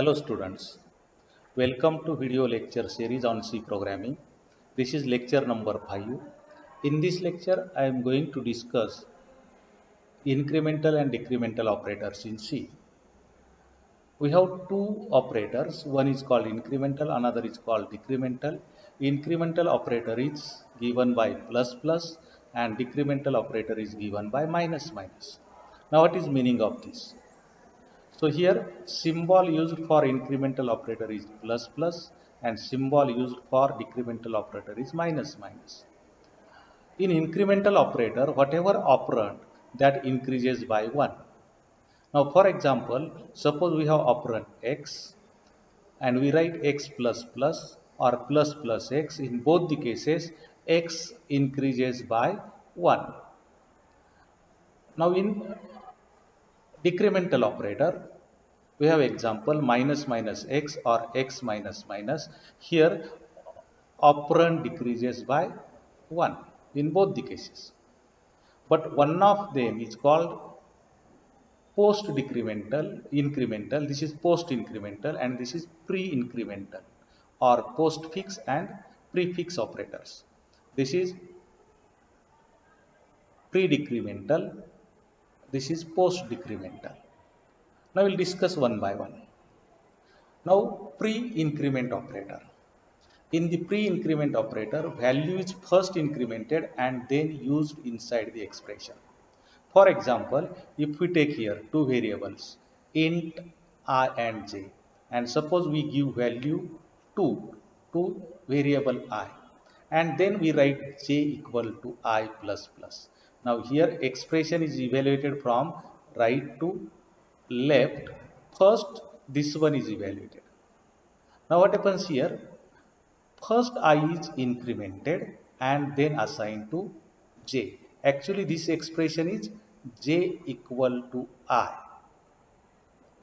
Hello students, welcome to video lecture series on C programming. This is lecture number 5. In this lecture, I am going to discuss incremental and decremental operators in C. We have two operators, one is called incremental, another is called decremental. Incremental operator is given by plus plus and decremental operator is given by minus minus. Now what is meaning of this? So here symbol used for incremental operator is plus plus and symbol used for decremental operator is minus minus. In incremental operator, whatever operand that increases by 1. Now for example, suppose we have operand x and we write x plus plus or plus plus x. In both the cases, x increases by 1. Now in decremental operator, we have example minus minus x or x minus minus. Here operand decreases by 1 in both the cases. But one of them is called post decremental incremental. This is post incremental and this is pre incremental or postfix and prefix operators. This is pre decremental. This is post decremental. Now we'll discuss one by one. Now pre-increment operator. In the pre-increment operator, value is first incremented and then used inside the expression. For example, if we take here two variables, int I and j, and suppose we give value 2 to variable I, and then we write j equal to I plus plus. Now here expression is evaluated from right to left. First this one is evaluated. Now what happens here? First I is incremented and then assigned to j. Actually this expression is j equal to I.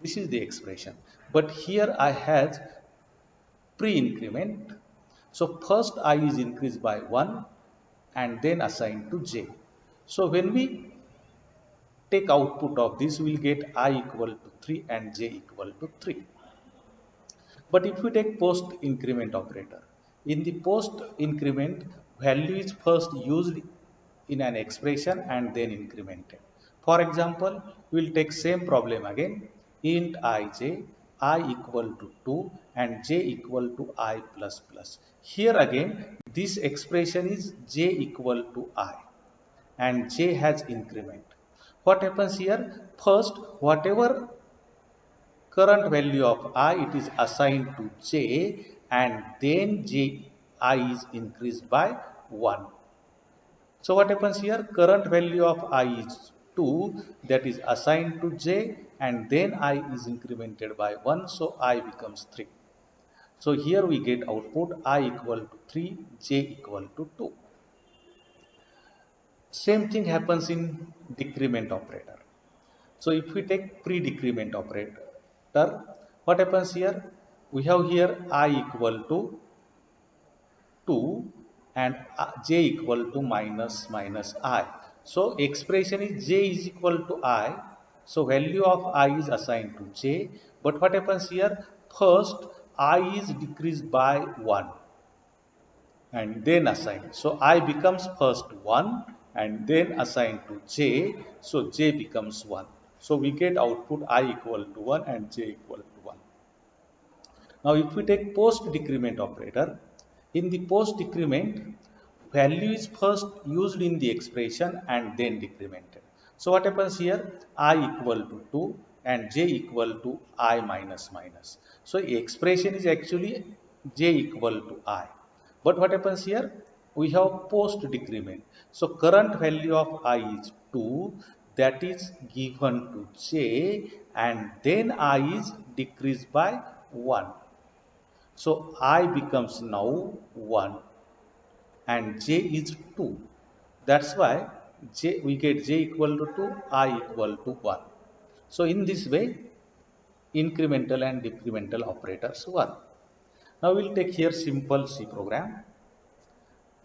This is the expression. But here I has pre-increment. So first I is increased by 1 and then assigned to j. So when we take output of this, we will get I equal to 3 and j equal to 3. But if we take post increment operator, in the post increment, value is first used in an expression and then incremented. For example, we will take same problem again, int ij, I equal to 2 and j equal to I plus plus. Here again, this expression is j equal to I and j has increment. What happens here? First, whatever current value of I, it is assigned to j and then j I is increased by 1. So what happens here? Current value of I is 2, that is assigned to j and then I is incremented by 1, so I becomes 3. So here we get output I equal to 3, j equal to 2. Same thing happens in decrement operator. So if we take pre-decrement operator, what happens here? We have here I equal to 2 and j equal to minus minus I. So expression is j is equal to I. So value of I is assigned to j. But what happens here? First I is decreased by 1 and then assigned. So I becomes first 1 and then assigned to j. So j becomes 1. So we get output I equal to 1 and j equal to 1. Now if we take post decrement operator, in the post decrement, value is first used in the expression and then decremented. So what happens here? I equal to 2 and j equal to I minus minus. So expression is actually j equal to I. But what happens here? We have post decrement. So current value of I is 2, that is given to j and then I is decreased by 1. So I becomes now 1 and j is 2. That's why we get j equal to 2, I equal to 1. So in this way, incremental and decremental operators work. Now we'll take here simple C program.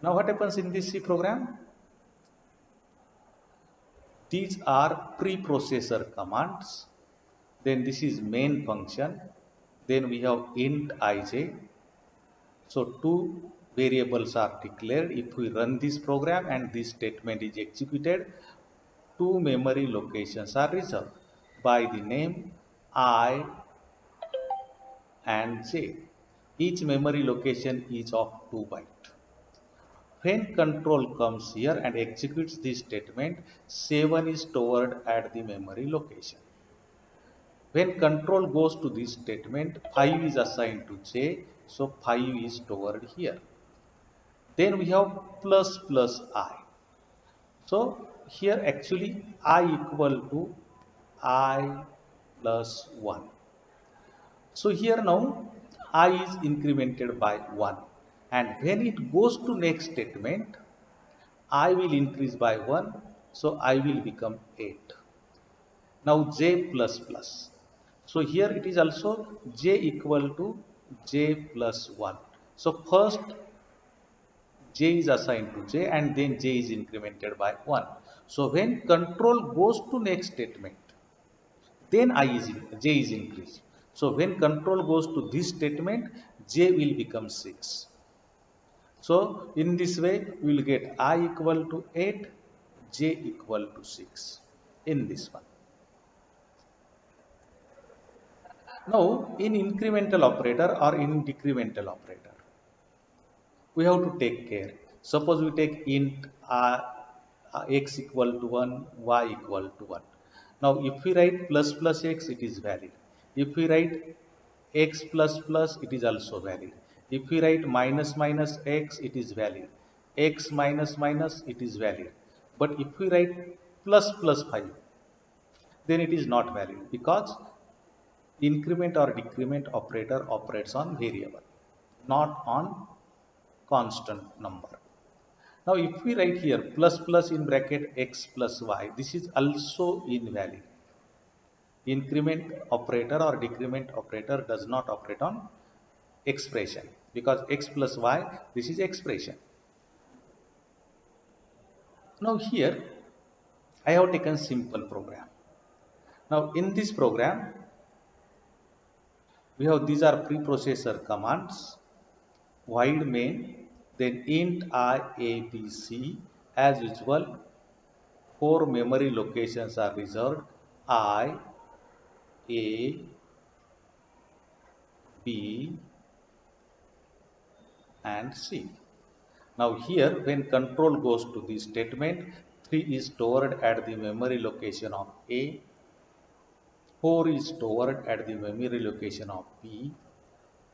Now what happens in this C program? These are preprocessor commands. Then this is main function. Then we have int ij. So two variables are declared. If we run this program and this statement is executed, two memory locations are reserved by the name I and j. Each memory location is of 2 bytes. When control comes here and executes this statement, 7 is stored at the memory location. When control goes to this statement, 5 is assigned to j, so 5 is stored here. Then we have plus plus I. So here actually I equal to I plus 1. So here now I is incremented by 1, and when it goes to next statement, I will increase by 1, so I will become 8. Now j plus plus. So here it is also j equal to j plus 1. So first j is assigned to j and then j is incremented by 1. So when control goes to next statement, then j is increased. So when control goes to this statement, j will become 6. So in this way we will get I equal to 8, j equal to 6 in this one. Now in incremental operator or in decremental operator, we have to take care. Suppose we take int x equal to 1, y equal to 1. Now if we write plus plus x, it is valid. If we write x plus plus, it is also valid. If we write minus minus x, it is valid. X minus minus, it is valid. But if we write plus plus 5, then it is not valid, because increment or decrement operator operates on variable, not on constant number. Now if we write here plus plus in bracket x plus y, this is also invalid. Increment operator or decrement operator does not operate on expression, because x plus y, this is expression. Now here I have taken simple program. Now in this program we have, these are preprocessor commands: void main, then int I a b c. As usual, 4 memory locations are reserved: I, A, B and C. Now here when control goes to this statement, 3 is stored at the memory location of A, 4 is stored at the memory location of B,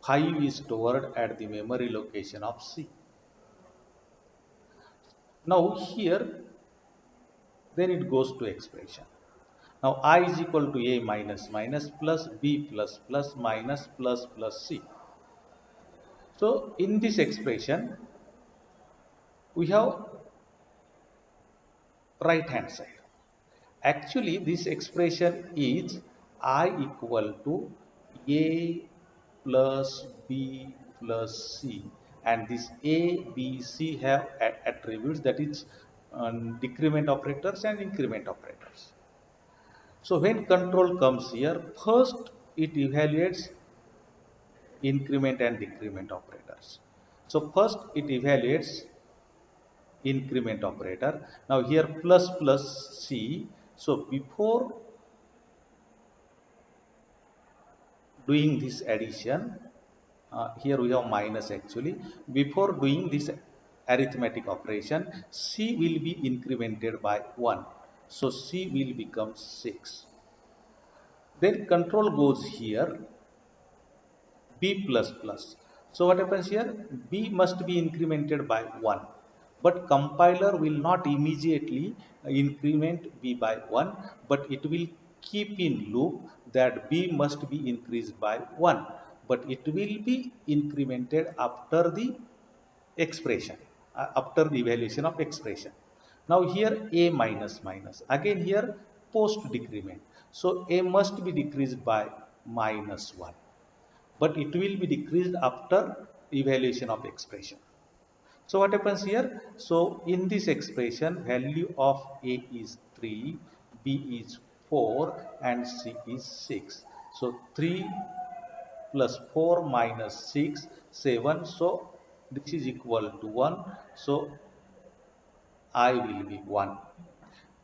5 is stored at the memory location of C. Now here then it goes to expression. Now I is equal to A minus minus plus B plus plus minus plus plus C. So in this expression we have right hand side. Actually this expression is I equal to A plus B plus C, and this A, B, C have attributes, that is decrement operators and increment operators. So when control comes here, first it evaluates increment and decrement operators. So first it evaluates increment operator. Now here plus plus C. So before doing this addition, here we have minus actually. Before doing this arithmetic operation, C will be incremented by 1. So C will become 6. Then control goes here, B plus plus. So what happens here? B must be incremented by 1. But compiler will not immediately increment B by 1, but it will keep in loop that B must be increased by 1. But it will be incremented after the expression, after the evaluation of expression. Now here A minus minus. Again here post decrement. So A must be decreased by minus 1, but it will be decreased after evaluation of expression. So what happens here? So in this expression, value of A is 3, B is 4 and C is 6. So 3 plus 4 minus 6, 7. So this is equal to 1. So I will be 1.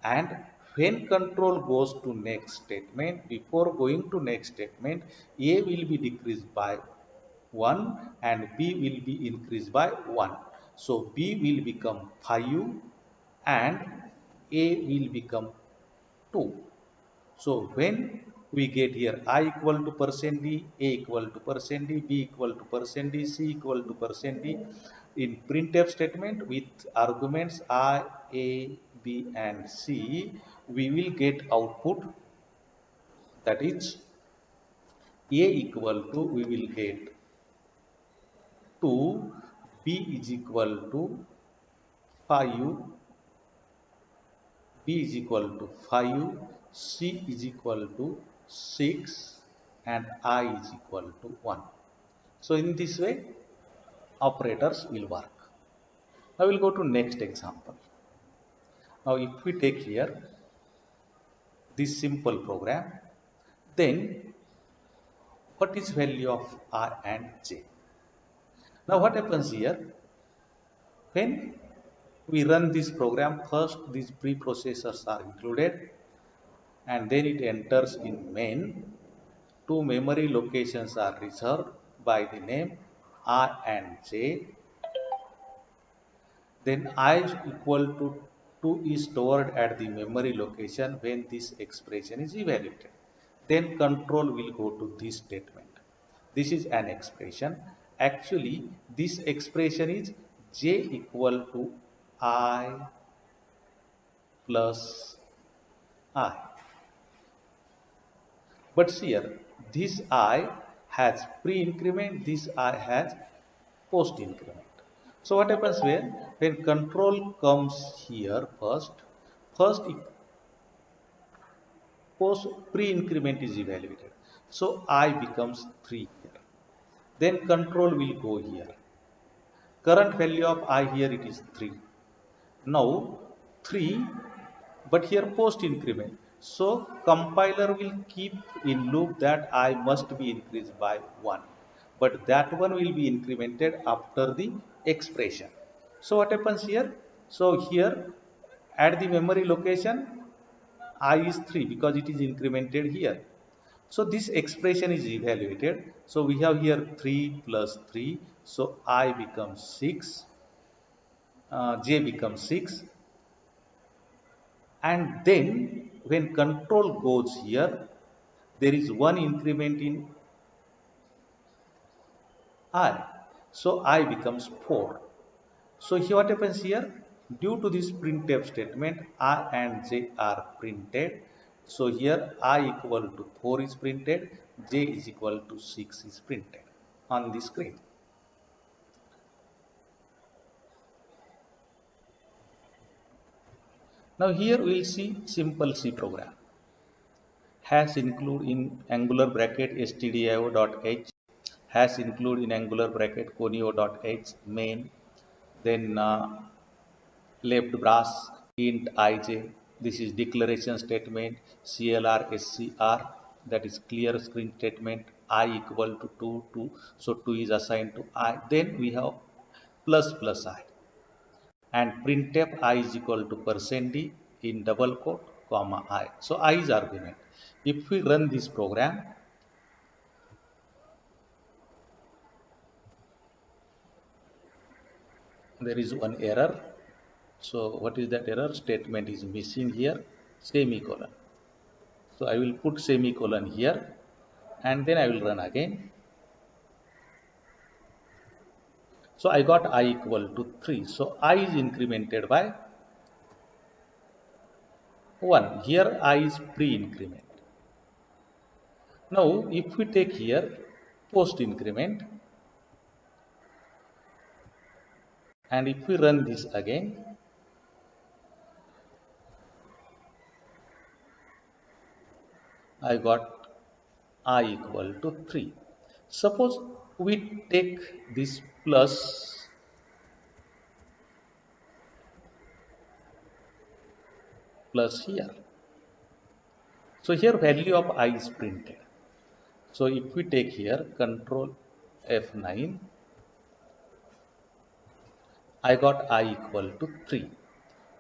And when control goes to next statement, before going to next statement, A will be decreased by 1 and B will be increased by 1. So B will become 5 and A will become 2. So when we get here I equal to percent D, A equal to percent D, B equal to percent D, C equal to percent D, in printf statement with arguments I, A, B and C, we will get output, that is A equal to, we will get 2, B is equal to 5, B is equal to 5, C is equal to 6 and I is equal to 1. So in this way operators will work. Now we'll go to next example. Now if we take here this simple program, then what is value of R and J? Now what happens here, when we run this program, first these preprocessors are included and then it enters in main. Two memory locations are reserved by the name R and J. Then I is equal to 2 is stored at the memory location when this expression is evaluated. Then control will go to this statement. This is an expression. Actually, this expression is J equal to I plus I. But here, this I has pre-increment, this I has post-increment. So what happens when control comes here first post pre-increment is evaluated. So I becomes 3 here. Then control will go here. Current value of I here it is 3. Now 3, but here post increment. So compiler will keep in loop that I must be increased by 1. But that one will be incremented after the expression. So what happens here? So here at the memory location I is 3 because it is incremented here. So this expression is evaluated. So we have here 3 plus 3. So I becomes 6. J becomes 6. And then when control goes here, there is one increment in I. So I becomes 4. So here what happens here? Due to this printf statement, I and J are printed. So here I equal to 4 is printed, J is equal to 6 is printed on the screen. Now here we will see simple C program. Hash include in angular bracket stdio.h, hash include in angular bracket conio.h main, then left brass int ij, this is declaration statement, clr scr, that is clear screen statement, I equal to 2, so 2 is assigned to I. Then we have plus plus I and printf I is equal to percent d in double quote comma I. So I is argument. If we run this program, there is one error. So what is that error? Statement is missing here, semicolon. So I will put semicolon here and then I will run again. So I got I equal to 3. So I is incremented by 1. Here I is pre-increment. Now if we take here post increment and if we run this again, I got I equal to 3. Suppose we take this plus here. So here value of I is printed. So if we take here control F9, I got I equal to 3.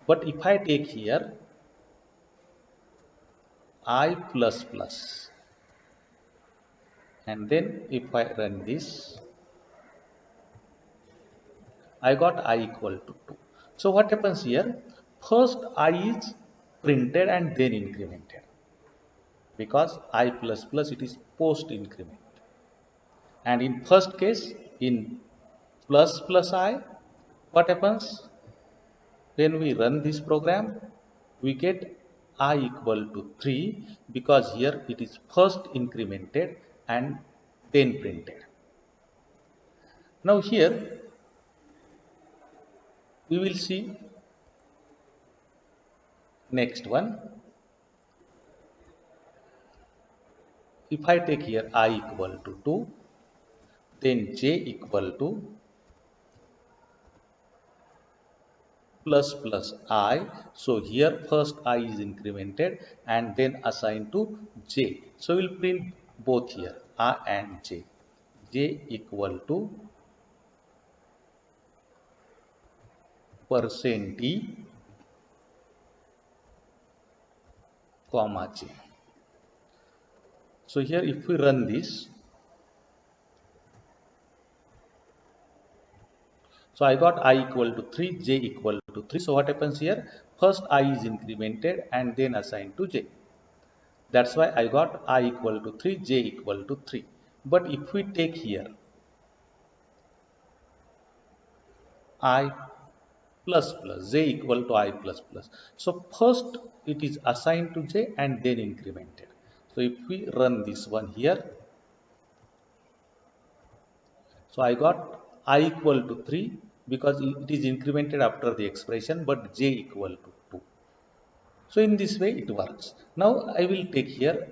But if I take here I plus plus, and then if I run this, I got I equal to 2. So what happens here? First I is printed and then incremented, because I plus plus it is post increment. And in first case, in plus plus I, what happens? When we run this program, we get I equal to 3, because here it is first incremented and then printed. Now here we will see next one. If I take here I equal to 2, then j equal to plus plus I. So here first I is incremented and then assigned to j. So we'll print both here I and j. J equal to percent %d comma j. So here if we run this, so I got I equal to 3, j equal to 3. So what happens here? First I is incremented and then assigned to j. That's why I got I equal to 3, j equal to 3. But if we take here I plus plus, j equal to I plus plus. So first it is assigned to j and then incremented. So if we run this one here, so I got I equal to 3 because it is incremented after the expression, but j equal to 2. So in this way it works. Now I will take here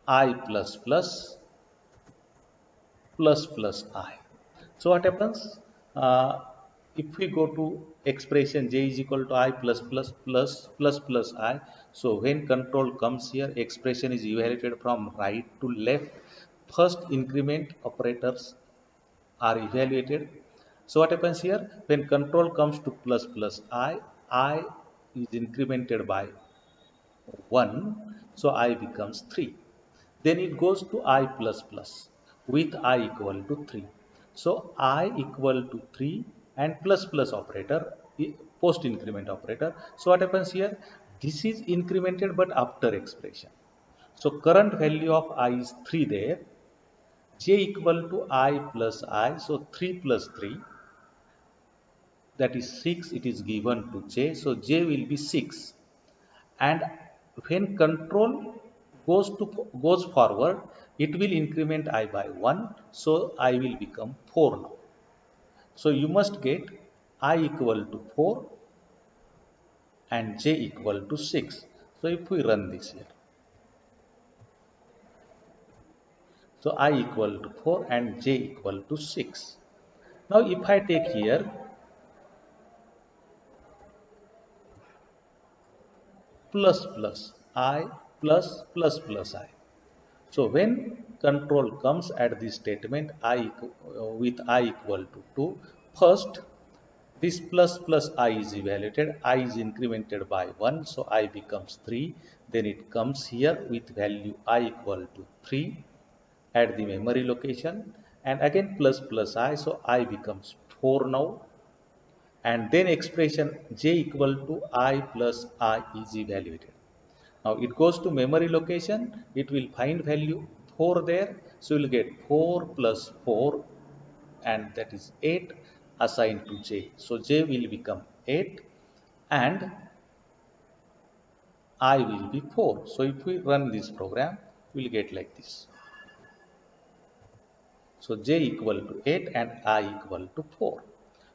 I plus plus plus plus I. So what happens? If we go to expression j is equal to I plus plus plus plus plus I. So when control comes here, expression is evaluated from right to left. First increment operators are evaluated. So what happens here? When control comes to plus plus I is incremented by 1. So I becomes 3. Then it goes to I plus plus with I equal to 3. So I equal to 3 and plus plus operator, post increment operator. So what happens here? This is incremented but after expression. So current value of I is 3 there. J equal to I plus I. So 3 plus 3, that is 6, it is given to J. So J will be 6. And when control goes forward, it will increment I by 1. So I will become 4 now. So you must get I equal to 4 and j equal to 6. So if we run this here, so I equal to 4 and j equal to 6. Now if I take here plus plus I plus plus plus I. So when control comes at this statement with I equal to 2, first this plus plus I is evaluated, I is incremented by 1, so I becomes 3. Then it comes here with value I equal to 3 at the memory location, and again plus plus I, so I becomes 4 now. And then expression j equal to I plus I is evaluated. Now it goes to memory location, it will find value 4 there, so you will get 4 plus 4, and that is 8 assigned to j. So j will become 8 and I will be 4. So if we run this program, we will get like this. So j equal to 8 and I equal to 4.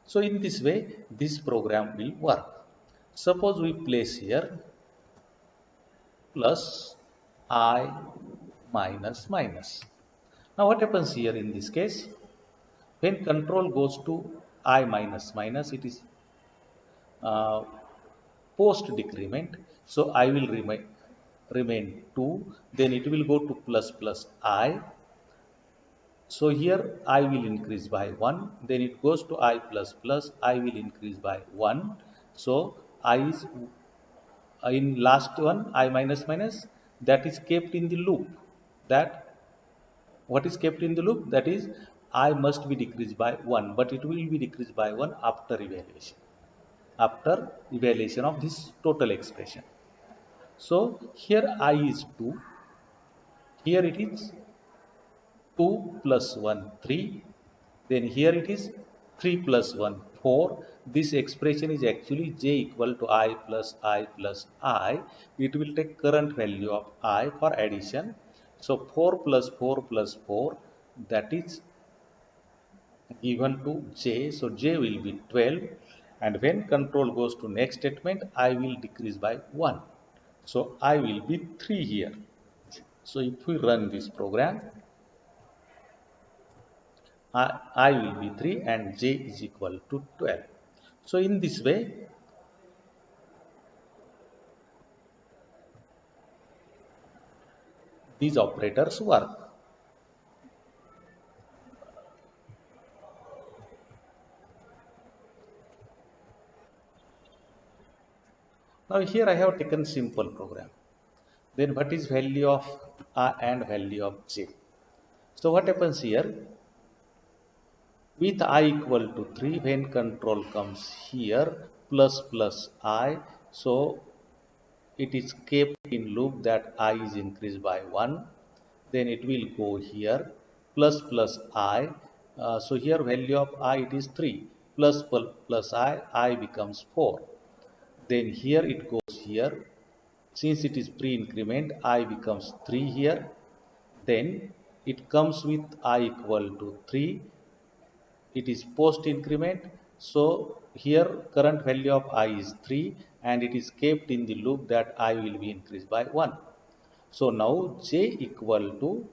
So in this way, this program will work. Suppose we place here plus I minus minus. Now what happens here in this case? When control goes to I minus minus, it is uh, post decrement. So I will remain. remain 2, then it will go to plus plus I. So here I will increase by 1, then it goes to I plus plus, I will increase by 1. So I is in last one, I minus minus, that is kept in the loop. That what is kept in the loop, that is I must be decreased by 1, but it will be decreased by 1 after evaluation of this total expression. So here I is 2, here it is 2 plus 1 3, then here it is 3 plus 1 4. This expression is actually j equal to I plus I. It will take current value of I for addition. So 4 plus 4 plus 4, that is given to j. So j will be 12, and when control goes to next statement, I will decrease by 1. So I will be 3 here. So if we run this program, I will be 3 and j is equal to 12. So in this way, these operators work. Now here I have taken simple program. Then what is value of I and value of j? So what happens here? With I equal to 3, when control comes here, plus plus I, so it is kept in loop that I is increased by 1. Then it will go here, plus plus I. So here value of I, it is 3, plus I becomes 4. Then here it goes here. Since it is pre-increment, I becomes 3 here. Then it comes with I equal to 3. It is post increment. So here current value of I is 3, and it is kept in the loop that I will be increased by 1. So now j equal to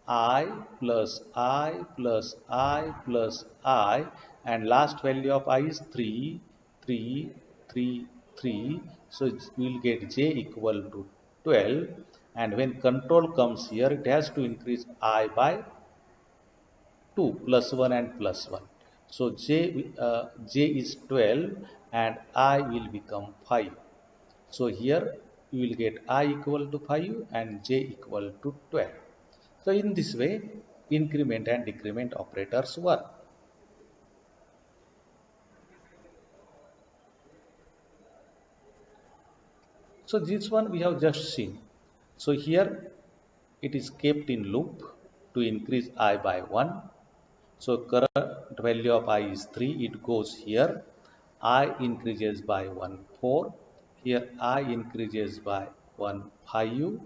I plus I plus I plus I, and last value of I is 3 3 3 3. So we will get j equal to 12, and when control comes here, it has to increase I by 2 plus 1 and plus 1. So j is 12 and I will become 5. So here you will get I equal to 5 and j equal to 12. So in this way, increment and decrement operators work. So this one we have just seen. So here it is kept in loop to increase I by 1. So current value of I is 3, it goes here. I increases by 1 4. Here I increases by 1 5.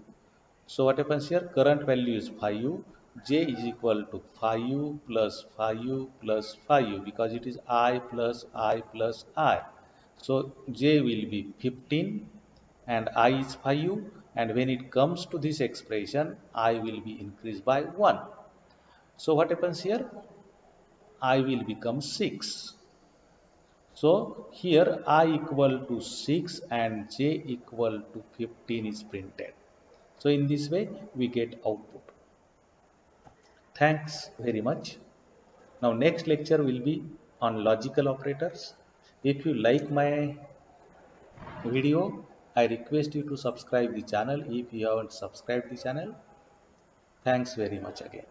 So what happens here? Current value is 5. J is equal to 5 plus 5 plus 5, because it is I plus I plus I. So J will be 15 and I is 5, and when it comes to this expression, I will be increased by 1. So what happens here? I will become 6. So here I equal to 6 and j equal to 15 is printed. So in this way we get output. Thanks very much. Now next lecture will be on logical operators. If you like my video, I request you to subscribe the channel if you haven't subscribed the channel. Thanks very much again.